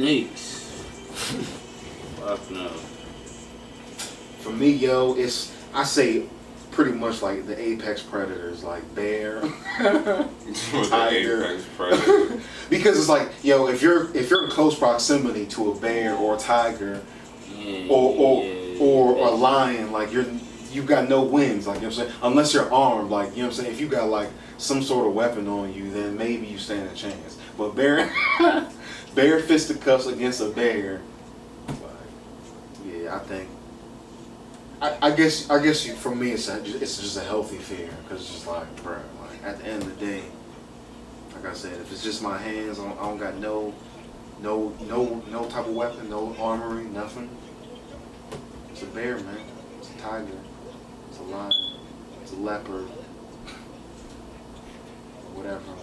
snakes. Fuck no. For me, yo, I say pretty much like the apex predators, like bear, tiger. Apex predator. Because it's like, yo, if you're in close proximity to a bear or a tiger, or a lion, like you've got no wins, like, you know what I'm saying, unless you're armed, like, you know what I'm saying, if you got like some sort of weapon on you, then maybe you stand a chance. But bear fisticuffs against a bear, like, yeah, I think. I guess for me it's just a healthy fear, because it's just like, bro, like at the end of the day, like I said, if it's just my hands, I don't got no type of weapon, no armory, nothing. It's a bear, man. It's a tiger. It's a lion. It's a leopard. Whatever.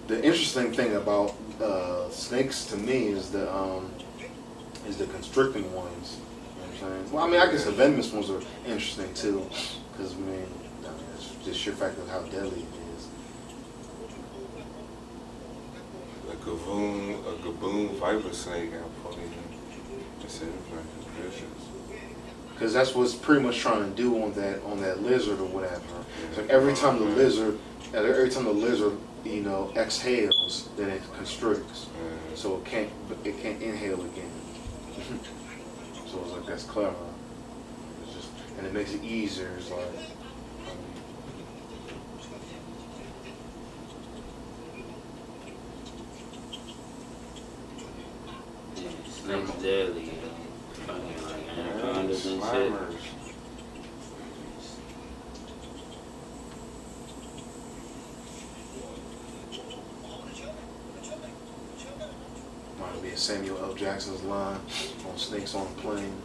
The interesting thing about snakes to me is the constricting ones. Well, I mean, I guess the venomous ones are interesting too, because I mean, it's just sheer fact of how deadly it is. A gaboon viper snake got poison. Because that's what's pretty much trying to do on that lizard or whatever. So every time the lizard, you know, exhales, then it constricts. So it can't inhale again. So it's like, that's clever. It's just, and it makes it easier. It's like, Snake's deadly. Fucking like anacondas and shit. might be a Samuel L. Jackson's line on Snakes on a Plane.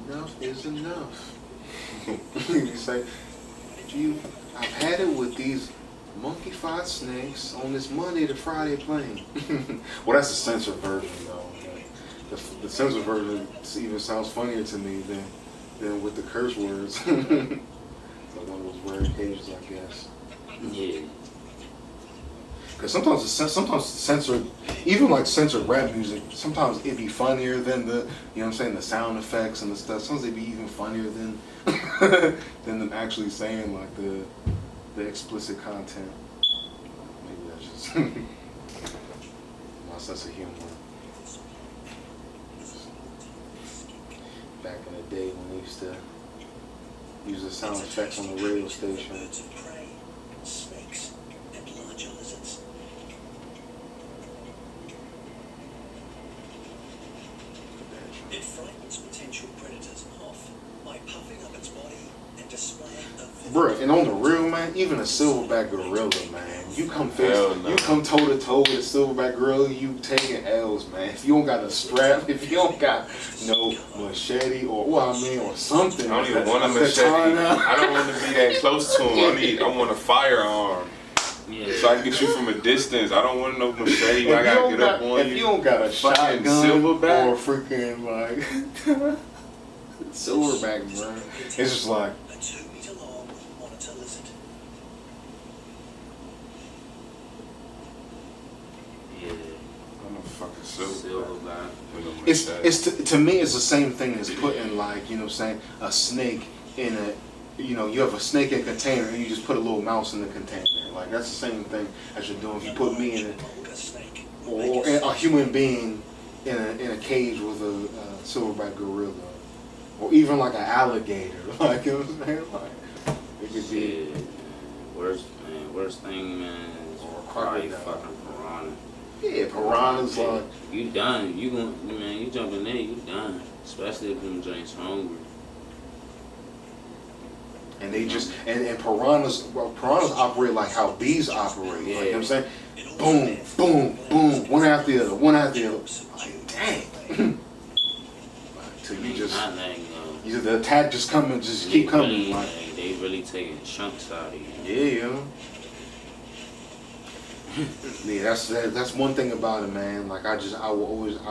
Enough is enough. You say, I've had it with these monkey-fied snakes on this Monday to Friday plane. Well, that's the censored version, though. The censored version even sounds funnier to me than with the curse words. It's like one of those rare occasions, I guess. Yeah. Because sometimes censored, even like censored rap music, sometimes it'd be funnier than the, you know what I'm saying, the sound effects and the stuff. Sometimes it'd be even funnier than than them actually saying like the explicit content. Maybe that's just my sense of humor. Back in the day when they used to use the sound effects on the radio station. It frightens potential predators off by puffing up its body and displaying a Bruh, and on the real, man, even a silverback gorilla, man, you come toe to toe with a silverback gorilla, you taking L's, man. If you don't got a strap, if you don't got no machete or something. I don't even want a machete. I don't want to be that close to him. I want a firearm. Yeah. So I can get you from a distance. I don't want no machete where I gotta get up on you. If you don't got a shotgun silverback or freaking like silverback, bro, it's just like. a 2-meter long monitor lizard. Yeah. I'm a fucking silverback. It's to me, it's the same thing as putting, like, you know what I'm saying, a snake in a, you know, you have a snake in a container and you just put a little mouse in the container. Like, that's the same thing as you're doing if you put me in it, or a human being in a cage with a silverback gorilla, or even like an alligator. Like, you know what I'm saying? Like, it could be. Worst thing, man, is probably fucking piranha. Yeah, piranhas, like. You done. You jump in there, you done. Especially if them joints hungry. And they just, and piranhas operate like how bees operate. Yeah. Like, you know what I'm saying? Boom, boom, boom, one after the other, one after the other. Like, dang. Till you just, the attack just coming, just keep coming. Really, like, they really taking chunks out of you. Yeah. Yeah, that's one thing about it, man. Like, I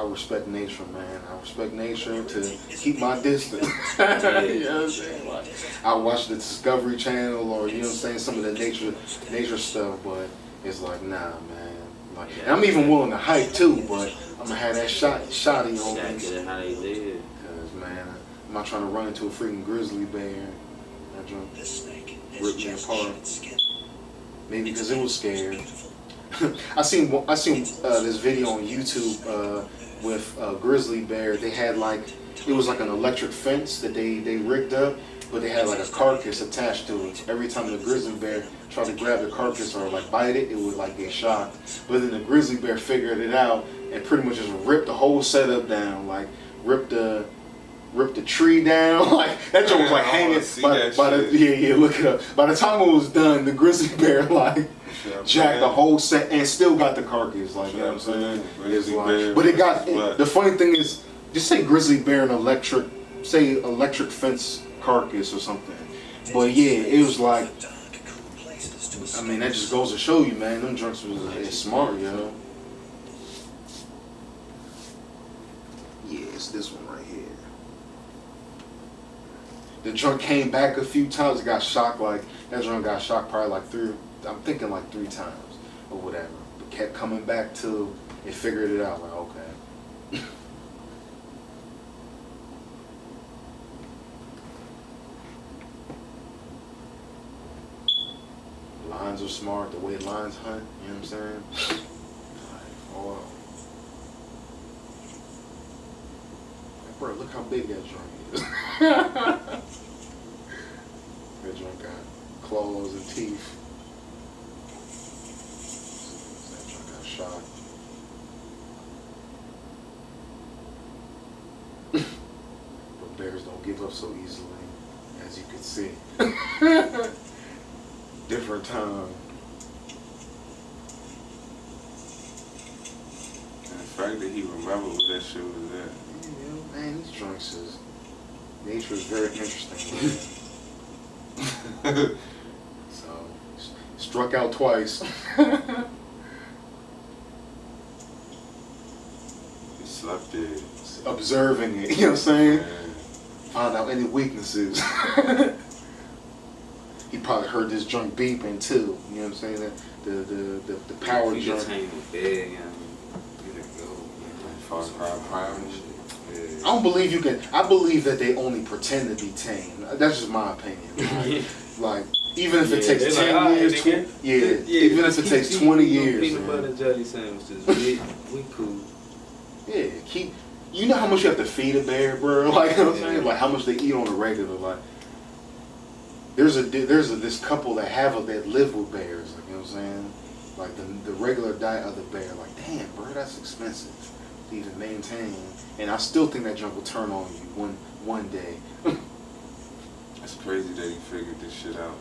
respect nature, man. I respect nature to keep my distance. You know what I'm saying? Like, I watch the Discovery Channel, or, you know what I'm saying, some of the nature stuff, but it's like, nah, man. Like, and I'm even willing to hike too, but I'm gonna have that shotty on Gotta me. get it how they live. Cause man, I'm not trying to run into a freaking grizzly bear. That junk This snake ripped has me just apart. shed its skin. Maybe because it was scared. Beautiful. I seen this video on YouTube with a grizzly bear. They had like, it was like an electric fence that they rigged up, but they had like a carcass attached to it. Every time the grizzly bear tried to grab the carcass or like bite it, it would like get shocked. But then the grizzly bear figured it out and pretty much just ripped the whole setup down, like ripped the tree down. Like that joke was like hanging look it up. By the time it was done, the grizzly bear like jacked the whole set and still got the carcass. Like, you know what I'm saying? It's like, but it got the funny thing is, just say grizzly bear and electric fence carcass or something. But yeah, it was like, I mean, that just goes to show you, man, them drunks is smart, yo. Yeah, it's this one right here. The drunk came back a few times, got shocked, like, that drunk got shocked probably like I'm thinking like 3 times or whatever. But kept coming back till it figured it out, like, okay. Lions are smart, the way lions hunt, you know what I'm saying? Like, oh, wow. Like, bro, look how big that drunk is. That drunk got claws and teeth. That drunk got shot. But bears don't give up so easily, as you can see. Different time. And the fact that he remembered what that shit was at. Yeah, man, these drunks is, nature is very interesting. So, struck out twice. He slept there. Observing it, you know what I'm saying? Man. Find out any weaknesses. He probably heard this drunk beeping too. You know what I'm saying? That the power You drunk. just hang with bed, you know. You can go. Far Cry Prime and shit. I don't believe you can. I believe that they only pretend to be tame. That's just my opinion. Like even if it takes 10 years, even if it takes 20 years. Peanut butter and jelly sandwiches. We cool. Yeah, you know how much you have to feed a bear, bro? Like, you know what I'm saying? Like how much they eat on a regular. Like there's this couple that live with bears. Like, you know what I'm saying? Like the regular diet of the bear. Like, damn, bro, that's expensive to even maintain. And I still think that junk will turn on you one day. It's crazy that he figured this shit out.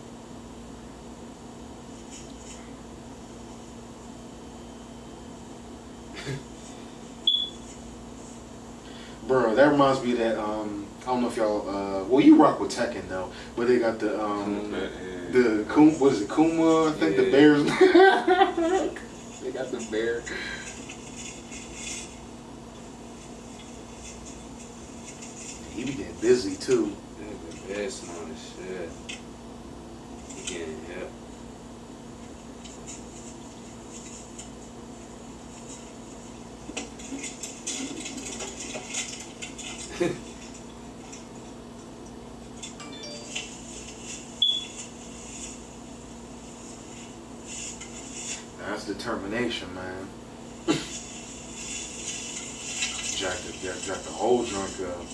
Bro, that reminds me of that I don't know if y'all well you rock with Tekken though, but they got the what is it, Kuma? I think the bears. They got the bear. He be getting busy too. The best on the shit. He getting help. That's determination, man. Jack the whole drunk up.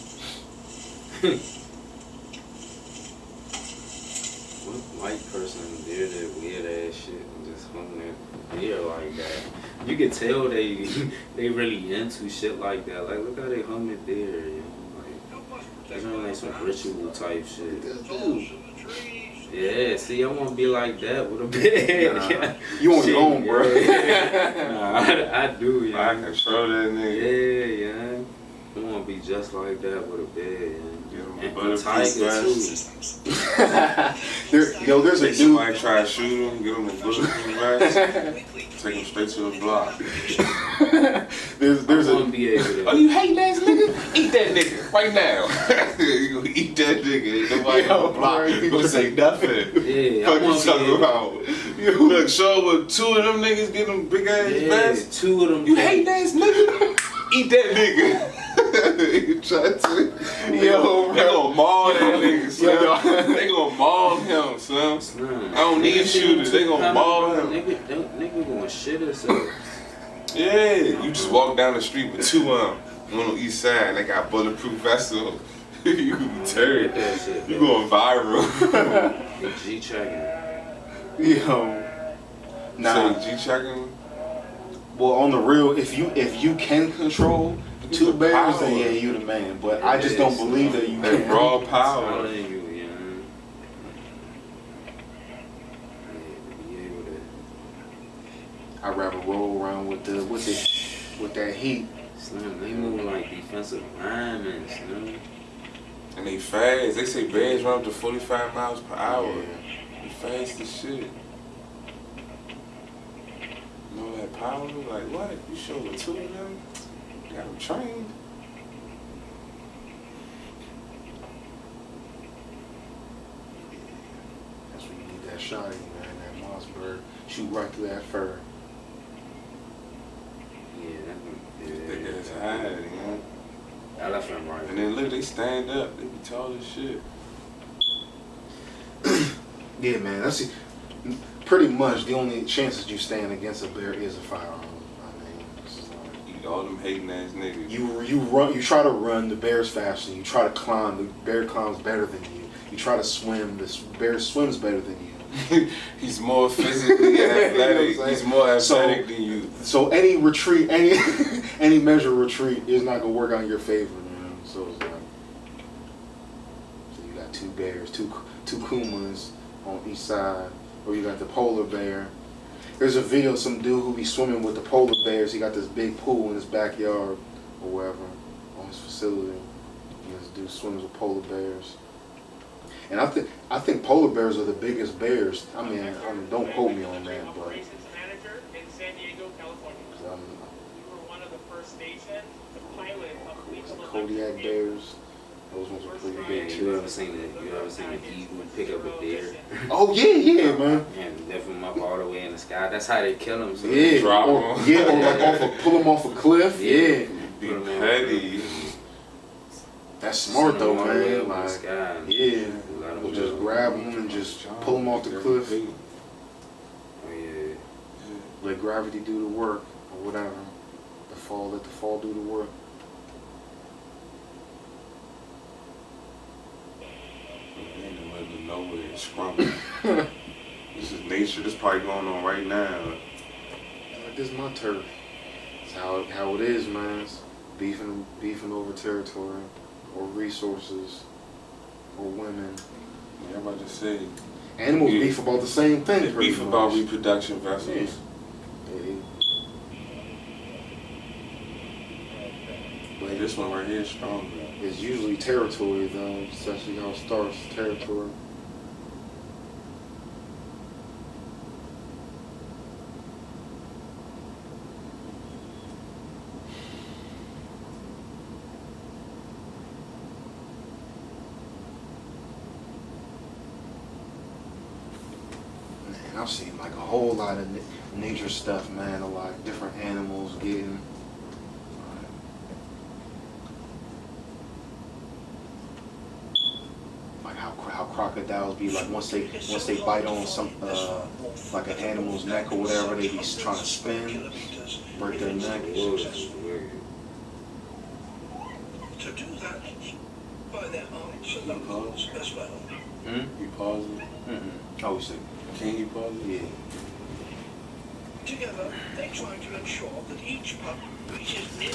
What white person did that weird ass shit and just hung their beer like that? You can tell they really into shit like that. Like look how they hung their beer, you know? Like they doing like some ritual type shit. Dude. Yeah, see, I want to be like that with a bed. Nah, you on your own, bro. Nah, I do, yeah. I control that nigga. Yeah, yeah. I want to be just like that with a bed, yeah. Give him And Tiger vest. too. There's a dude. Somebody try to shoot him, give him a bulletproof vest, take him straight to the block. there's I a want to be able to. Oh, you hate that nigga? Eat that nigga. right now. You gonna eat that nigga. Ain't nobody gonna block. You gonna say nothing. Yeah, Fuck I you want talking about? Look, show with 2 of them niggas get them big ass vests. 2 of them. You hate ass nigga. Eat that nigga. You try to. Yo, they gonna maul that nigga, son. They gonna maul him, son. I don't need shooters. They gonna maul him. Nigga gonna shit himself. Yeah, you just walk down the street with 2 of them. One on each side, and they got bulletproof vests on. You can be terrible. You going viral. G-checking. Yo. Nah. So G-checking? Well, on the real, if you can control 2 bears, then yeah, you the man. But I just don't believe that you that can. raw power. I'd rather roll around with that heat. Slim, they moving like defensive linemen, Slim. And they fast. They say bears run up to 45 miles per hour. Yeah. They fast as shit. You know that power? Like what? You showing 2 of them? You got them trained. That's when you need that shot in, man. That Mossberg. Shoot right through that fur. They get high, you know? Elephant right. And then look, they stand up. They be tall as shit. Yeah, man. That's pretty much the only chances you stand against a bear is a firearm. I mean, it's like, Eat all them hating ass niggas. you run. You try to run. The bear's faster. You try to climb. The bear climbs better than you. You try to swim. The bear swims better than you. He's more physically athletic. You know He's more athletic than you. So any retreat, any measure of retreat is not gonna work out in your favor, man. So it's like, so you got 2 bears, two Kumas on each side, or you got the polar bear. There's a video of some dude who be swimming with the polar bears. He got this big pool in his backyard or wherever on his facility. And this dude swims with polar bears. And I think polar bears are the biggest bears. I mean, don't quote me on that, but Kodiak bears, those ones are pretty big too. You ever seen an eagle pick up a deer? Oh yeah, man. And lift them up all the way in the sky. That's how they kill them. So Yeah, drop or, 'em. yeah, or like pull them off a cliff. Yeah, Be petty. that's smart though, Send 'em all the way man. up in the Like, sky. yeah, Let 'em we'll just go. grab them and just pull them off the cliff. Oh, yeah. Let gravity do the work or whatever. Let the fall do the work. In the middle of nowhere, it's scrumping. This is nature. This probably going on right now. Like, this is my turf. It's how it is, man. It's beefing over territory or resources or women. Yeah, I'm about to say. Animals beef about the same thing. It's pretty beef about much. reproduction vessels. Yeah. But this one right here is stronger. It's usually territory though. It's actually how it starts, territory. Man, I've seen like a whole lot of nature stuff, man. A lot of different animals getting. Like how crocodiles be like once they bite on some like an animal's neck or whatever, they be trying to spin, break their neck. To do that by their arms and knuckles as well. You pause it? Oh, you see. Can you pause it? Yeah. Together, they try to ensure that each pup reaches near